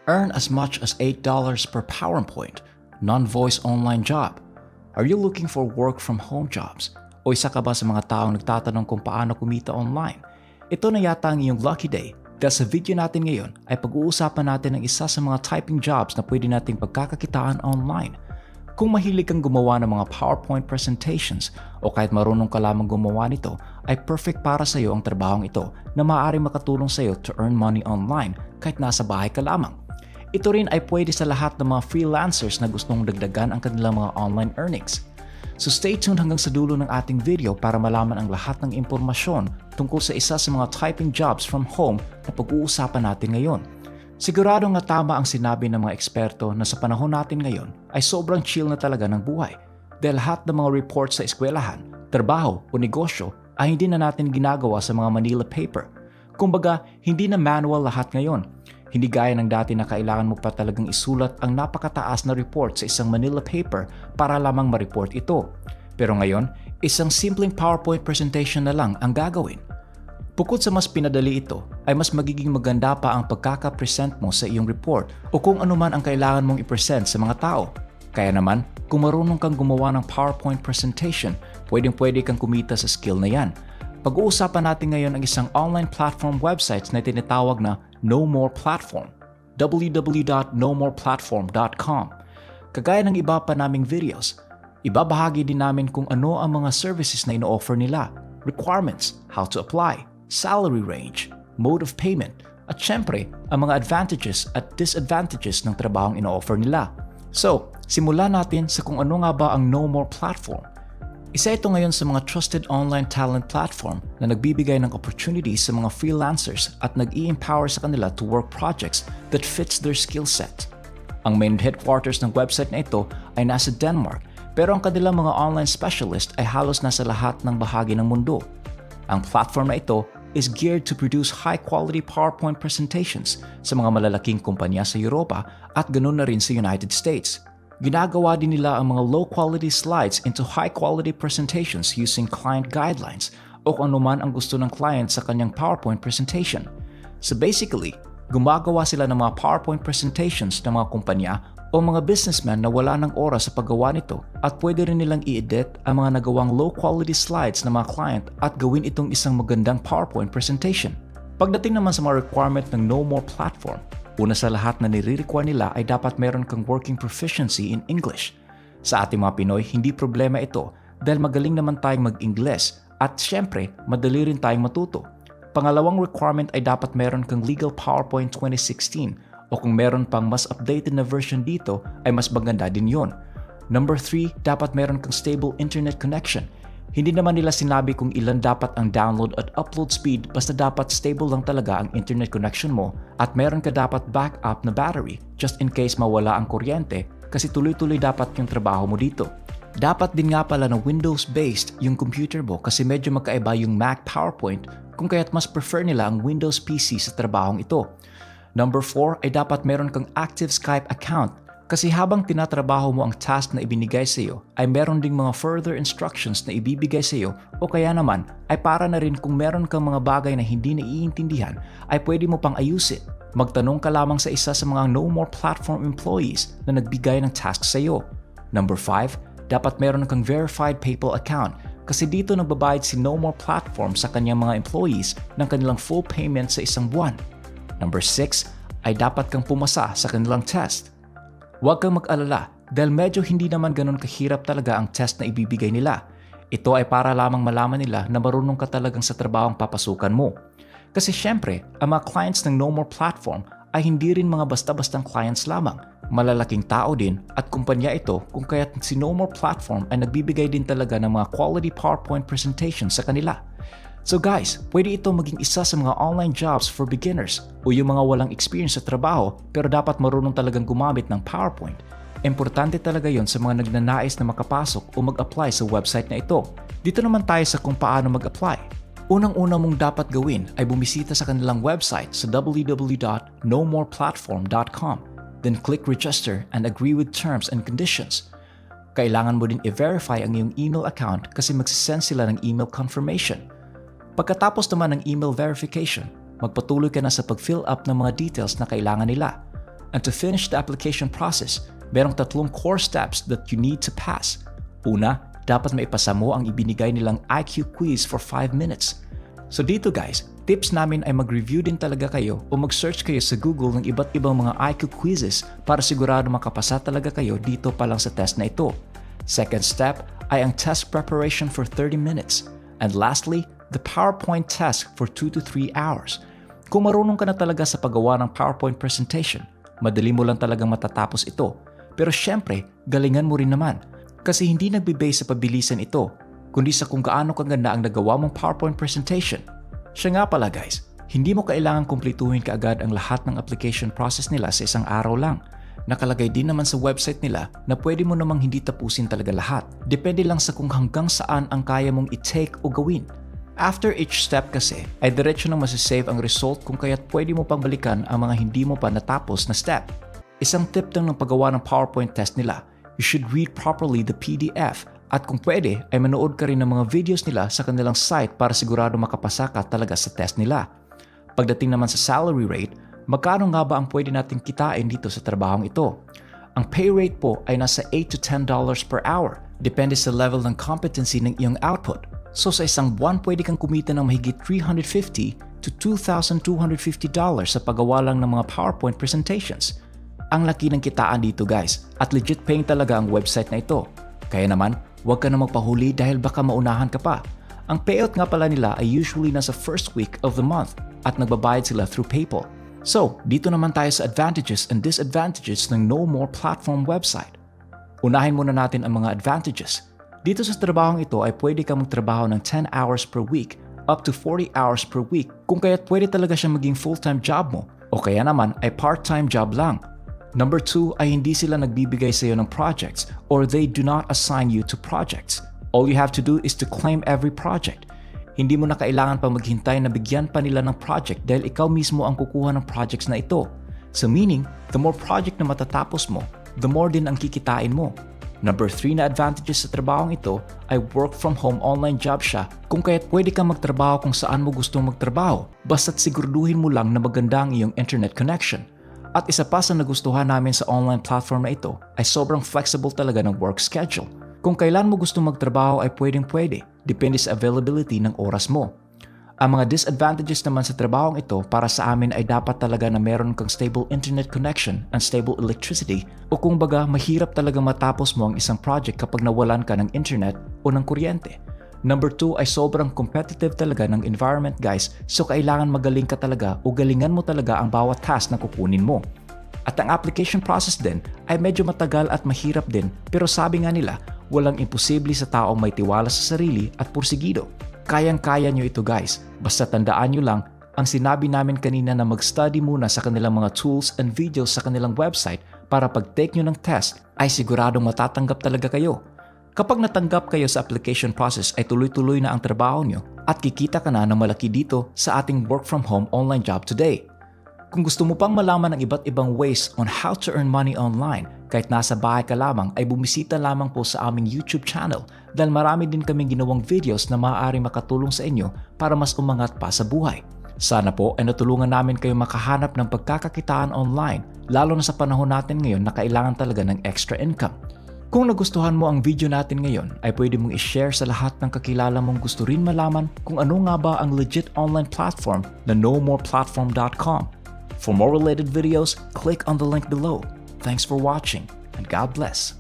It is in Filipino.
Earn as much as $8 per PowerPoint, non-voice online job. Are you looking for work from home jobs? O isa ka ba sa mga taong nagtatanong kung paano kumita online? Ito na yata ang iyong lucky day dahil sa video natin ngayon ay pag-uusapan natin ang isa sa mga typing jobs na pwede nating pagkakakitaan online. Kung mahilig kang gumawa ng mga PowerPoint presentations o kahit marunong ka lamang gumawa nito, ay perfect para sa iyo ang trabahong ito na maaaring makatulong sa iyo to earn money online kahit nasa bahay ka lamang. Ito rin ay pwede sa lahat ng mga freelancers na gustong dagdagan ang kanilang mga online earnings. So stay tuned hanggang sa dulo ng ating video para malaman ang lahat ng impormasyon tungkol sa isa sa mga typing jobs from home na pag-uusapan natin ngayon. Sigurado nga tama ang sinabi ng mga eksperto na sa panahon natin ngayon ay sobrang chill na talaga ng buhay dahil lahat ng mga reports sa eskwelahan, trabaho o negosyo ay hindi na natin ginagawa sa mga Manila paper. Kumbaga, hindi na manual lahat ngayon. Hindi gaya ng dati na kailangan mo pa talagang isulat ang napakataas na report sa isang Manila paper para lamang ma-report ito. Pero ngayon, isang simpleng PowerPoint presentation na lang ang gagawin. Bukod sa mas pinadali ito, ay mas magiging maganda pa ang pagkaka-present mo sa iyong report o kung ano man ang kailangan mong i-present sa mga tao. Kaya naman, kung marunong kang gumawa ng PowerPoint presentation, pwedeng-pwede kang kumita sa skill na yan. Pag-uusapan natin ngayon ang isang online platform websites na tinatawag na No More Platform, www.nomoreplatform.com. Kagaya ng iba pa naming videos, ibabahagi din namin kung ano ang mga services na ino-offer nila, requirements, how to apply, salary range, mode of payment, at syempre, ang mga advantages at disadvantages ng trabahong ino-offer nila. So, simulan natin sa kung ano nga ba ang No More Platform. Isa ito ngayon sa mga trusted online talent platform na nagbibigay ng opportunities sa mga freelancers at nag-i-empower sa kanila to work projects that fits their skill set. Ang main headquarters ng website na ito ay nasa Denmark, pero ang kanilang mga online specialist ay halos nasa lahat ng bahagi ng mundo. Ang platform na ito is geared to produce high-quality PowerPoint presentations sa mga malalaking kumpanya sa Europa at ganoon na rin sa United States. Ginagawa din nila ang mga low-quality slides into high-quality presentations using client guidelines o kung ano man ang gusto ng client sa kanyang PowerPoint presentation. So basically, gumagawa sila ng mga PowerPoint presentations ng mga kumpanya o mga businessmen na wala ng oras sa paggawa nito at pwede rin nilang i-edit ang mga nagawang low-quality slides ng mga client at gawin itong isang magandang PowerPoint presentation. Pagdating naman sa mga requirement ng No More Platform, una sa lahat na nire-require nila ay dapat meron kang working proficiency in English. Sa ating mga Pinoy, hindi problema ito dahil magaling naman tayong mag-Ingles at syempre, madali rin tayong matuto. Pangalawang requirement ay dapat meron kang legal PowerPoint 2016 o kung meron pang mas updated na version dito ay mas maganda din yon. Number 3, dapat meron kang stable internet connection. Hindi naman nila sinabi kung ilan dapat ang download at upload speed basta dapat stable lang talaga ang internet connection mo at meron ka dapat backup na battery just in case mawala ang kuryente kasi tuloy-tuloy dapat yung trabaho mo dito. Dapat din nga pala na Windows-based yung computer mo kasi medyo magkaiba yung Mac PowerPoint kung kaya't mas prefer nila ang Windows PC sa trabahong ito. Number 4 ay dapat meron kang active Skype account kasi habang tinatrabaho mo ang task na ibinigay sa iyo ay meron ding mga further instructions na ibibigay sa iyo o kaya naman ay para na rin kung meron kang mga bagay na hindi naiintindihan ay pwede mo pang ayusin. Magtanong ka lamang sa isa sa mga No More Platform employees na nagbigay ng task sa iyo. Number 5, dapat meron kang verified PayPal account kasi dito nagbabayad si No More Platform sa kanyang mga employees ng kanilang full payment sa isang buwan. Number 6 ay dapat kang pumasa sa kanilang test. Huwag kang mag-alala dahil medyo hindi naman ganun kahirap talaga ang test na ibibigay nila. Ito ay para lamang malaman nila na marunong ka talagang sa trabahong papasukan mo. Kasi syempre, ang mga clients ng No More Platform ay hindi rin mga basta-bastang clients lamang. Malalaking tao din at kumpanya ito kung kaya't si No More Platform ay nagbibigay din talaga ng mga quality PowerPoint presentations sa kanila. So guys, pwede ito maging isa sa mga online jobs for beginners o yung mga walang experience sa trabaho pero dapat marunong talagang gumamit ng PowerPoint. Importante talaga yon sa mga nagnanais na makapasok o mag-apply sa website na ito. Dito naman tayo sa kung paano mag-apply. Unang-una mong dapat gawin ay bumisita sa kanilang website sa www.nomoreplatform.com. Then click register and agree with terms and conditions. Kailangan mo din i-verify ang iyong email account kasi magsisend sila ng email confirmation. Pagkatapos naman ng email verification, magpatuloy ka na sa pag-fill up ng mga details na kailangan nila. And to finish the application process, merong 3 core steps that you need to pass. Una, dapat maipasa mo ang ibinigay nilang IQ quiz for 5 minutes. So dito guys, tips namin ay mag-review din talaga kayo o mag-search kayo sa Google ng iba't ibang mga IQ quizzes para sigurado makapasa talaga kayo dito pa lang sa test na ito. Second step ay ang test preparation for 30 minutes. And lastly, the PowerPoint test for 2 to 3 hours. Kung marunong ka na talaga sa paggawa ng PowerPoint presentation, madali mo lang talagang matatapos ito. Pero syempre, galingan mo rin naman. Kasi hindi nagbe-base sa pabilisan ito, kundi sa kung gaano kaganda ang nagawa mong PowerPoint presentation. Siya nga pala guys, hindi mo kailangan kumpletuhin kaagad ang lahat ng application process nila sa isang araw lang. Nakalagay din naman sa website nila na pwede mo namang hindi tapusin talaga lahat. Depende lang sa kung hanggang saan ang kaya mong i-take o gawin. After each step kasi, ay diretso nang masasave ang result kung kaya't pwede mo pang balikan ang mga hindi mo pa natapos na step. Isang tip lang ng paggawa ng PowerPoint test nila, you should read properly the PDF at kung pwede ay manood ka rin ng mga videos nila sa kanilang site para sigurado makapasa ka talaga sa test nila. Pagdating naman sa salary rate, magkano nga ba ang pwede natin kitain dito sa trabahong ito? Ang pay rate po ay nasa $8 to $10 per hour, depende sa level ng competency ng iyong output. So sa isang buwan pwede kang kumita ng mahigit $350 to $2,250 sa paggawa lang ng mga PowerPoint presentations. Ang laki ng kitaan dito guys at legit paying talaga ang website na ito. Kaya naman, huwag ka na magpahuli dahil baka maunahan ka pa. Ang payout nga pala nila ay usually nasa first week of the month at nagbabayad sila through PayPal. So, dito naman tayo sa advantages and disadvantages ng No More Platform website. Unahin muna natin ang mga advantages. Dito sa trabahong ito ay pwede kang magtrabaho ng 10 hours per week up to 40 hours per week kung kaya't pwede talaga siya maging full-time job mo o kaya naman ay part-time job lang. Number 2 ay hindi sila nagbibigay sa iyo ng projects or they do not assign you to projects. All you have to do is to claim every project. Hindi mo na kailangan pa maghintay na bigyan pa nila ng project dahil ikaw mismo ang kukuha ng projects na ito. So meaning, the more project na matatapos mo, the more din ang kikitain mo. Number 3 na advantages sa trabahong ito ay work from home online job siya kung kaya't pwede kang magtrabaho kung saan mo gustong magtrabaho basta't siguraduhin mo lang na maganda ang iyong internet connection. At isa pa sa nagustuhan namin sa online platform na ito ay sobrang flexible talaga ng work schedule. Kung kailan mo gusto magtrabaho ay pwedeng-pwede, depende sa availability ng oras mo. Ang mga disadvantages naman sa trabahong ito para sa amin ay dapat talaga na meron kang stable internet connection and stable electricity o kung baga mahirap talaga matapos mo ang isang project kapag nawalan ka ng internet o ng kuryente. Number 2 ay sobrang competitive talaga ng environment guys, so kailangan magaling ka talaga o galingan mo talaga ang bawat task na kukunin mo. At ang application process din ay medyo matagal at mahirap din pero sabi nga nila, walang imposible sa taong may tiwala sa sarili at pursigido. Kayang-kaya nyo ito guys, basta tandaan nyo lang ang sinabi namin kanina na mag-study muna sa kanilang mga tools and videos sa kanilang website para pag-take nyo ng test ay siguradong matatanggap talaga kayo. Kapag natanggap kayo sa application process ay tuloy-tuloy na ang trabaho nyo at kikita ka na ng malaki dito sa ating work from home online job today. Kung gusto mo pang malaman ng iba't ibang ways on how to earn money online kahit nasa bahay ka lamang ay bumisita lamang po sa aming YouTube channel dahil marami din kaming ginawang videos na maaaring makatulong sa inyo para mas umangat pa sa buhay. Sana po ay natulungan namin kayo makahanap ng pagkakakitaan online lalo na sa panahon natin ngayon na kailangan talaga ng extra income. Kung nagustuhan mo ang video natin ngayon, ay pwede mong i-share sa lahat ng kakilala mong gusto rin malaman kung ano nga ba ang legit online platform na nomoreplatform.com. For more related videos, click on the link below. Thanks for watching and God bless.